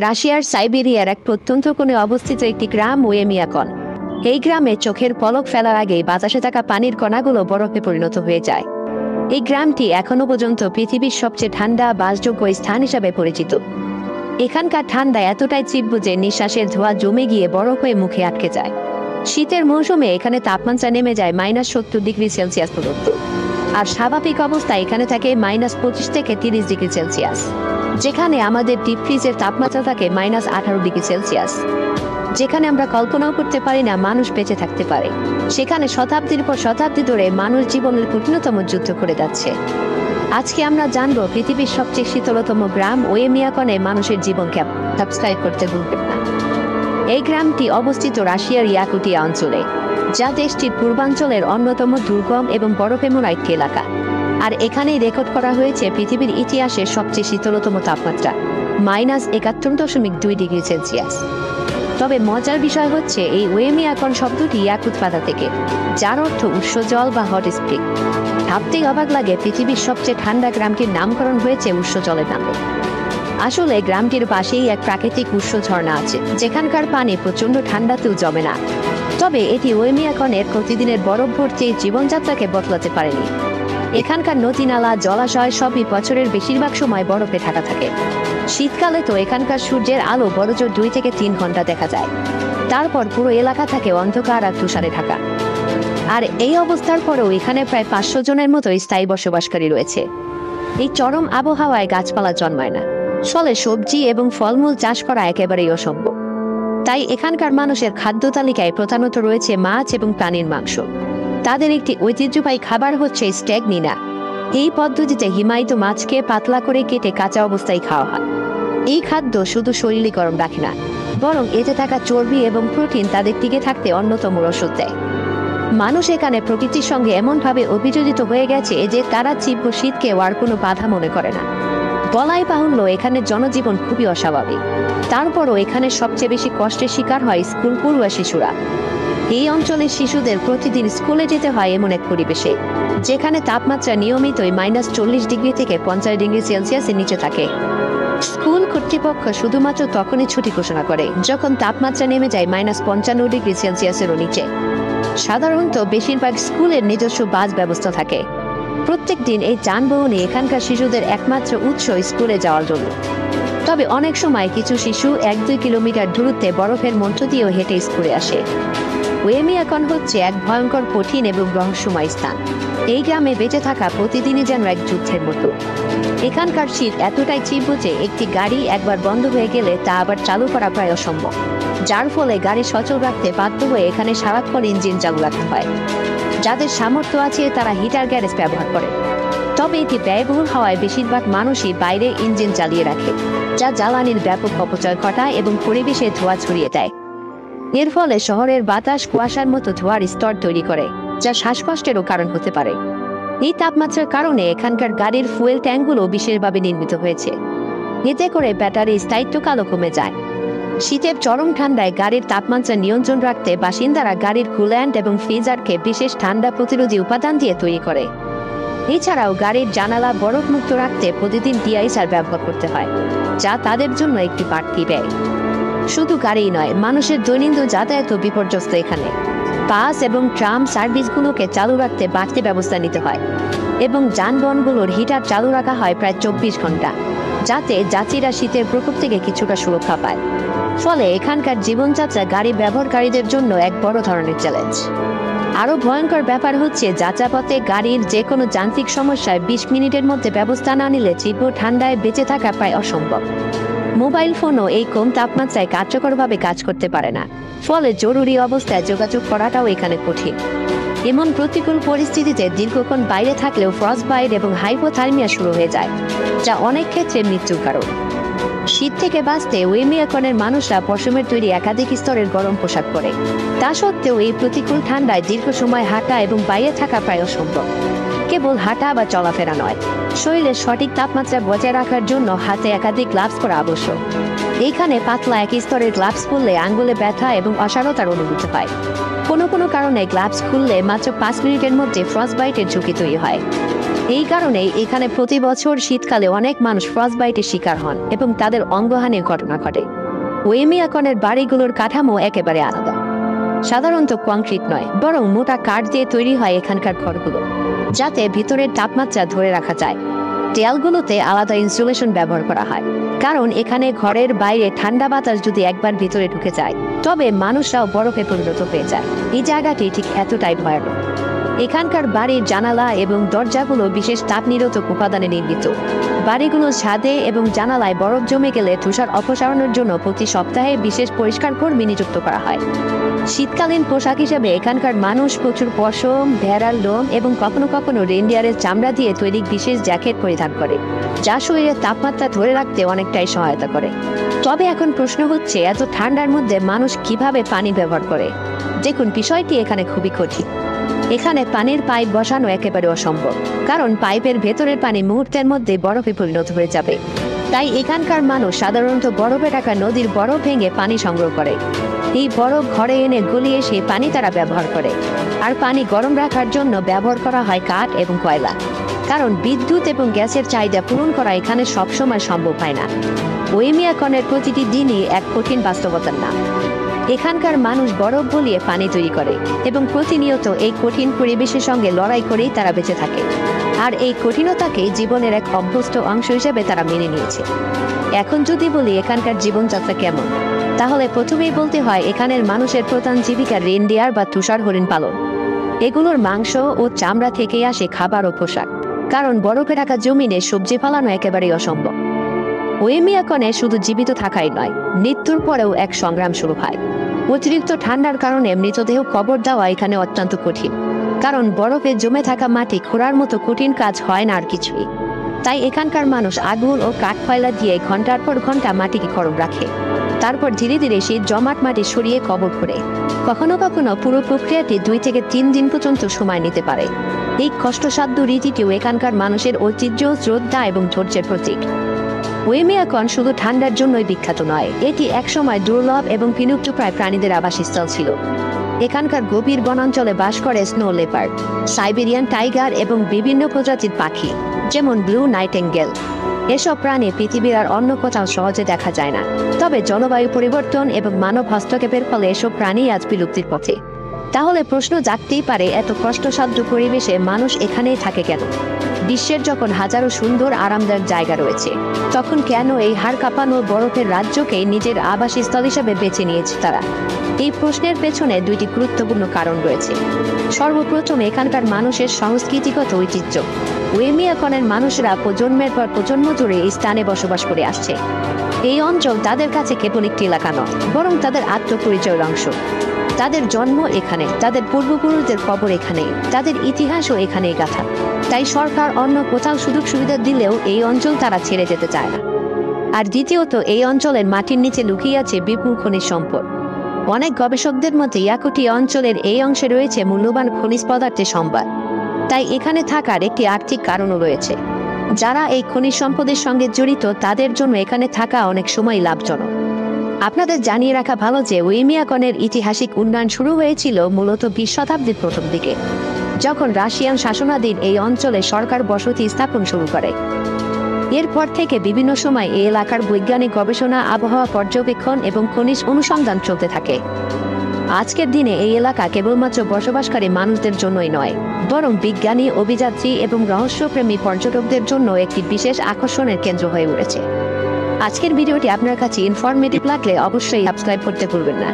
রাশিয়ার সাইবেরিয়ার এক প্রত্যন্ত কোণে অবস্থিত একটি গ্রাম ওয়েমিয়াকন। এই গ্রামে চোখের পলক ফেলার আগেই বাতাসে থাকা পানির কণাগুলো বরফে পরিণত হয়ে যায়। এই গ্রামটি এখনো পর্যন্ত পৃথিবীর সবচেয়ে ঠান্ডা বাসযোগ্য স্থান হিসাবে পরিচিত। এখানকার ঠান্ডা এতটাই তীব্র যে নিঃশ্বাসের ধোঁয়া জমে গিয়ে বরফ হয়ে মুখে আটকে যায়। শীতের মৌসুমে এখানে তাপমাত্রা নেমে যায় -70 ডিগ্রি সেলসিয়াস পর্যন্ত, আর স্বাভাবিক অবস্থায় এখানে থাকে -25 থেকে 30 ডিগ্রি সেলসিয়াস, যেখানে আমাদের ডিপ ফ্রিজের তাপমাত্রা থাকে -18 ডিগ্রি সেলসিয়াস। যেখানে আমরা কল্পনাও করতে পারি না মানুষ বেঁচে থাকতে পারে, সেখানে শতাব্দীর পর শতাব্দী ধরে মানুষ জীবনের কঠিনতম যুদ্ধ করে যাচ্ছে। আজকে আমরা জানবো পৃথিবীর সবচেয়ে শীতলতম গ্রাম ওয়েমিয়াকনে মানুষের জীবন কেমন। সাবস্ক্রাইব করতে ভুলবেন না। এই গ্রামটি অবস্থিত রাশিয়ার ইয়াকুটিয়া অঞ্চলে, যা দেশটির পূর্বাঞ্চলের অন্যতম দুর্গম এবং বরফে মোড়া একটি এলাকা। আর এখানেই রেকর্ড করা হয়েছে পৃথিবীর ইতিহাসের সবচেয়ে শীতলতম তাপমাত্রা -71.2 ডিগ্রি সেলসিয়াস। তবে মজার বিষয় হচ্ছে এই ওয়েমিয়াকন শব্দটি ইয়াকুত ভাষা থেকে, যার অর্থ উৎস জল বা হট স্প্রিং। ভাবতেই অবাক লাগে পৃথিবীর সবচেয়ে ঠান্ডা গ্রামটির নামকরণ হয়েছে উৎস জলের নামে। আসলে গ্রামটির পাশেই এক প্রাকৃতিক উৎস ঝর্ণা আছে, যেখানকার পানি প্রচন্ড ঠান্ডাতেও জমে না। তবে এটি ওয়েমিয়াকনের প্রতিদিনের বরফ ভর্তি জীবনযাত্রাকে বদলাতে পারেনি। এখানকার নদী নালা জলাশয় সবই বছরের বেশিরভাগ সময় বরফে ঢাকা থাকে। শীতকালে তো এখানকার সূর্যের আলো বড়জোর 2 থেকে 3 ঘন্টা দেখা যায়। তারপর পুরো এলাকা থাকে অন্ধকার আর তুষারে ঢাকা। আর এই অবস্থার পরেও এখানে প্রায় 500 জনের মতো স্থায়ী বসবাসকারী রয়েছে। এই চরম আবহাওয়ায় গাছপালা জন্মায় না, ফলে সবজি এবং ফলমূল চাষ করা একেবারেই অসম্ভব। তাই এখানকার মানুষের খাদ্য তালিকায় প্রধানত রয়েছে মাছ এবং প্রাণীর মাংস। তাদের একটি ঐতিহ্যবাহী খাবার হচ্ছে স্ট্যাগনিনা। এই পদ্ধতিতে হিমায়িত মাছকে পাতলা করে কেটে কাঁচা অবস্থায় খাওয়া হয়। এই খাদ্য শুধু শরীরে গরম রাখে না, বরং এতে থাকা চর্বি এবং প্রোটিন তাদের টিকে থাকতে অন্যতম রসদ দেয়। মানুষ এখানে প্রকৃতির সঙ্গে এমনভাবে অভিযোজিত হয়ে গেছে যে তারা তীব্র শীতকে আর কোনো বাধা মনে করে না। বলাই বাহুল্য এখানে জনজীবন খুবই অস্বাভাবিক। তারপরও এখানে সবচেয়ে বেশি কষ্টের শিকার হয় স্কুল পড়ুয়া শিশুরা। এই অঞ্চলের শিশুদের প্রতিদিন স্কুলে যেতে হয় এমন এক পরিবেশে, যেখানে তাপমাত্রা নিয়মিতই -40 ডিগ্রি থেকে 50 ডিগ্রি সেলসিয়াসের নিচে থাকে। স্কুল কর্তৃপক্ষ শুধুমাত্র তখনই ছুটি ঘোষণা করে যখন তাপমাত্রা নেমে যায় -55 ডিগ্রি সেলসিয়াসেরও নিচে। সাধারণত বেশিরভাগ স্কুলের নিজস্ব বাস ব্যবস্থা থাকে। প্রত্যেক দিন এই যানবাহনে এখানকার শিশুদের একমাত্র উৎস স্কুলে যাওয়ার জন্য। তবে অনেক সময় কিছু শিশু 1-2 কিলোমিটার দূরত্বে বরফের মধ্য দিয়েও হেঁটে স্কুলে আসে। ওয়েমিয়াকন হচ্ছে এক ভয়ঙ্কর কঠিন এবং রহস্যময় স্থান। এই গ্রামে বেঁচে থাকা প্রতিদিনই যেন এক যুদ্ধের মতো। এখানকার শীত এতটাই তীব্র যে একটি গাড়ি একবার বন্ধ হয়ে গেলে তা আবার চালু করা প্রায় অসম্ভব, যার ফলে গাড়ি সচল রাখতে বাধ্য হয়ে এখানে সারাক্ষণ ইঞ্জিন চালু রাখতে হয়। যাদের সামর্থ্য আছে তারা হিটার গ্যারেজ ব্যবহার করে, তবে এটি ব্যয়বহুল হওয়ায় বেশিরভাগ মানুষই বাইরে ইঞ্জিন চালিয়ে রাখে, যা জ্বালানির ব্যাপক অপচয় ঘটায় এবং পরিবেশে ধোঁয়া ছড়িয়ে দেয়। এর ফলে শহরের বাতাস কুয়াশার মতো ধোঁয়ার স্তর তৈরি করে, যা শ্বাসকষ্টেরও কারণ হতে পারে। এই তাপমাত্রার কারণে এখানকার গাড়ির ফুয়েল ট্যাঙ্কগুলো বিশেষভাবে নির্মিত হয়েছে। এতে করে ব্যাটারির স্থায়িত্বকালও কমে যায়। শীতের চরম ঠান্ডায় গাড়ির তাপমাত্রা নিয়ন্ত্রণ রাখতে বাসিন্দারা গাড়ির কুল্যান্ট এবং ফ্রিজারকে বিশেষ ঠান্ডা প্রতিরোধী উপাদান দিয়ে তৈরি করে। এছাড়াও গাড়ির জানালা বরফমুক্ত রাখতে প্রতিদিন ডিআইসার ব্যবহার করতে হয়, যা তাদের জন্য একটি বাড়তি ব্যয়। শুধু গাড়িই নয়, মানুষের দৈনন্দিন যাতায়াতও বিপর্যস্ত। এখানে বাস এবং ট্রাম সার্ভিসগুলোকে চালু রাখতে বাড়তি ব্যবস্থা নিতে হয় এবং যানবাহনগুলোর হিটার চালু রাখা হয় প্রায় 24 ঘন্টা, যাতে যাত্রীরা শীতের প্রকোপ থেকে কিছুটা সুরক্ষা পায়। ফলে এখানকার জীবনযাত্রা গাড়ি ব্যবহারকারীদের জন্য এক বড় ধরনের চ্যালেঞ্জ। আরও ভয়ঙ্কর ব্যাপার হচ্ছে যাত্রাপথে গাড়ির যে কোনো যান্ত্রিক সমস্যায় 20 মিনিটের মধ্যে ব্যবস্থা না নিলে তীব্র ঠান্ডায় বেঁচে থাকা প্রায় অসম্ভব। মোবাইল ফোনও এই কম তাপমাত্রায় কার্যকরভাবে কাজ করতে পারে না, ফলে জরুরি অবস্থায় যোগাযোগ করাটাও এখানে কঠিন। এমন প্রতিকূল পরিস্থিতিতে দীর্ঘক্ষণ বাইরে থাকলেও ফ্রস্টবাইট এবং হাইপোথার্মিয়া শুরু হয়ে যায়, যা অনেক ক্ষেত্রে মৃত্যুর কারণ। শীত থেকে বাঁচতে ওয়েমিয়াকনের মানুষরা পশমের তৈরি একাধিক স্তরের গরম পোশাক পরে। তা সত্ত্বেও এই প্রতিকূল ঠান্ডায় দীর্ঘ সময় হাঁটা এবং বাইরে থাকা প্রায় অসম্ভব। কেবল হাঁটা বা চলাফেরা নয়, শরীরের সঠিক তাপমাত্রা বজায় রাখার জন্য হাতে একাধিক গ্লাভস পরা আবশ্যক। এইখানে পাতলা এক স্তরের গ্লাভস পরলে আঙ্গুলে ব্যথা এবং অসারতার অনুভূতি হয়। কোনো কোনো কারণে গ্লাভস খুললে মাত্র 5 মিনিটের মধ্যে ফ্রস্টবাইটের ঝুঁকি তৈরি হয়। এই কারণেই এখানে প্রতি বছর শীতকালে অনেক মানুষ ফ্রস্টবাইটের শিকার হন এবং তাদের অঙ্গহানির ঘটনা ঘটে। ওয়েমিয়াকনের বাড়িগুলোর কাঠামো একেবারে আলাদা। সাধারণত কংক্রিট নয়, বরং মোটা কাঠ দিয়ে তৈরি হয় এখানকার ঘরগুলো, যাতে ভিতরের তাপমাত্রা ধরে রাখা যায়। দেয়ালগুলোতে আলাদা ইনসুলেশন ব্যবহার করা হয়, কারণ এখানে ঘরের বাইরে ঠান্ডা বাতাস যদি একবার ভিতরে ঢুকে যায় তবে মানুষরাও বরফে পরিণত হয়ে যায়। এই জায়গাটি ঠিক এতটাই ভয়ানক। এখানকার বাড়ির জানালা এবং দরজাগুলো বিশেষ তাপ নিরোধক উপাদানে নির্মিত। বাড়িগুলোর ছাদে এবং জানালায় বরফ জমে গেলে তুষার অপসারণের জন্য প্রতি সপ্তাহে বিশেষ পরিষ্কার কর্মী নিযুক্ত করা হয়। শীতকালীন পোশাক হিসেবে এখানকার মানুষ প্রচুর পশম, ভেড়ার লোম এবং কখনো কখনো রেইনডিয়ারের চামড়া দিয়ে তৈরি বিশেষ জ্যাকেট পরিধান করে, যা শরীরের তাপমাত্রা ধরে রাখতে অনেকটাই সহায়তা করে। তবে এখন প্রশ্ন হচ্ছে, এত ঠান্ডার মধ্যে মানুষ কিভাবে পানি ব্যবহার করে? দেখুন, বিষয়টি এখানে খুবই কঠিন। এখানে পানির পাইপ বসানো একেবারে অসম্ভব, কারণ পাইপের ভেতরের পানি মুহূর্তের মধ্যে বরফে পরিণত হয়ে যাবে। তাই এখানকার মানুষ সাধারণত বরফে ঢাকা নদীর বরফ ভেঙে পানি সংগ্রহ করে। এই বরফ ঘরে এনে গলিয়ে সেই পানি তারা ব্যবহার করে। আর পানি গরম রাখার জন্য ব্যবহার করা হয় কাঠ এবং কয়লা, কারণ বিদ্যুৎ এবং গ্যাসের চাহিদা পূরণ করা এখানে সবসময় সম্ভব হয় না। ওয়েমিয়াকনের প্রতিটি দিনই এক কঠিন বাস্তবতার নাম। এখানকার মানুষ বরফ গলিয়ে পানি তৈরি করে এবং প্রতিনিয়ত এই কঠিন পরিবেশের সঙ্গে লড়াই করেই তারা বেঁচে থাকে। আর এই কঠিনতাকে জীবনের এক অভ্যস্ত অংশ হিসেবে তারা মেনে নিয়েছে। এখন যদি বলি এখানকার জীবনযাত্রা কেমন, তাহলে প্রথমেই বলতে হয় এখানের মানুষের প্রধান জীবিকা রেইনডিয়ার বা তুষার হরিণ পালন। এগুলোর মাংস ও চামড়া থেকেই আসে খাবার ও পোশাক, কারণ বরফে ঢাকা জমিনে সবজি ফলানো একেবারেই অসম্ভব। ওয়েমিয়াকনে শুধু জীবিত থাকাই নয়, মৃত্যুর পরেও এক সংগ্রাম শুরু হয়। অতিরিক্ত ঠান্ডার কারণে মৃতদেহ কবর দেওয়া এখানে অত্যন্ত কঠিন, কারণ বরফে জমে থাকা মাটি খোঁড়ার মতো কঠিন কাজ হয় না আর কিছুই। তাই এখানকার মানুষ আগুন ও কাঠ কয়লা দিয়ে ঘন্টার পর ঘন্টা মাটিকে গরম রাখে, তারপর ধীরে ধীরে সেই জমাট মাটি সরিয়ে কবর করে। কখনো কখনো পুরো প্রক্রিয়াটি 2 থেকে 3 দিন পর্যন্ত সময় নিতে পারে। এই কষ্টসাধ্য রীতিটিও এখানকার মানুষের ঐতিহ্য, শ্রদ্ধা এবং ধৈর্যের প্রতীক। ওয়েমিয়াকন শুধু ঠান্ডার জন্যই বিখ্যাত নয়, এটি একসময় দুর্লভ এবং বিলুপ্তপ্রায় প্রাণীদের আবাসস্থল ছিল। এখানকার গভীর বনাঞ্চলে বাস করে স্নো লেপার্ড, সাইবেরিয়ান টাইগার এবং বিভিন্ন প্রজাতির পাখি, যেমন ব্লু নাইটেঙ্গেল। এসব প্রাণী পৃথিবীর আর অন্য কোথাও সহজে দেখা যায় না। তবে জলবায়ু পরিবর্তন এবং মানব হস্তক্ষেপের ফলে এসব প্রাণী আজ বিলুপ্তির পথে। তাহলে প্রশ্ন জাগতেই পারে, এত কষ্টসাধ্য পরিবেশে মানুষ এখানেই থাকে কেন? বিশ্বের যখন হাজারো সুন্দর আরামদায়ক জায়গা রয়েছে, তখন কেন এই হাড় কাঁপানো বরফের রাজ্যকে নিজের আবাসস্থল হিসেবে বেছে নিয়েছে তারা? এই প্রশ্নের পেছনে 2টি গুরুত্বপূর্ণ কারণ রয়েছে। সর্বপ্রথম, এখানকার মানুষের সংস্কৃতিগত ঐতিহ্য। ওয়েমিয়াকনের মানুষরা প্রজন্মের পর প্রজন্ম ধরে এই স্থানে বসবাস করে আসছে। এই অঞ্চল তাদের কাছে কেবল একটি এলাকা নয়, বরং তাদের আত্মপরিচয়ের অংশ। তাদের জন্ম এখানে, তাদের পূর্বপুরুষদের কবর এখানে, তাদের ইতিহাসও এখানেই গাঁথা। তাই সরকার অন্য কোথাও সুযোগ সুবিধা দিলেও এই অঞ্চল তারা ছেড়ে যেতে চায় না। আর দ্বিতীয়ত, এই অঞ্চলের মাটির নিচে লুকিয়ে আছে বিপুল খনিজ সম্পদ। অনেক গবেষকদের মতে ইয়াকুটি অঞ্চলের এই অংশে রয়েছে মূল্যবান খনিজ পদার্থের সম্পদ। তাই এখানে থাকার একটি আর্থিক কারণও রয়েছে। যারা এই খনিজ সম্পদের সঙ্গে জড়িত তাদের জন্য এখানে থাকা অনেক সময় লাভজনক। আপনাদের জানিয়ে রাখা ভালো যে ওয়েমিয়াকনের ঐতিহাসিক উন্নয়ন শুরু হয়েছিল মূলত 20 শতাব্দীর প্রথম দিকে, যখন রাশিয়ান শাসনাধীন এই অঞ্চলে সরকার বসতি স্থাপন শুরু করে। এরপর থেকে বিভিন্ন সময় এই এলাকার বৈজ্ঞানিক গবেষণা, আবহাওয়া পর্যবেক্ষণ এবং খনিজ অনুসন্ধান চলতে থাকে। আজকের দিনে এই এলাকা কেবলমাত্র বসবাসকারী মানুষদের জন্যই নয়, বরং বিজ্ঞানী, অভিযাত্রী এবং রহস্যপ্রেমী পর্যটকদের জন্য একটি বিশেষ আকর্ষণের কেন্দ্র হয়ে উঠেছে। আজকের ভিডিওটি আপনার কাছে ইনফরমেটিভ লাগলে অবশ্যই সাবস্ক্রাইব করতে ভুলবেন না।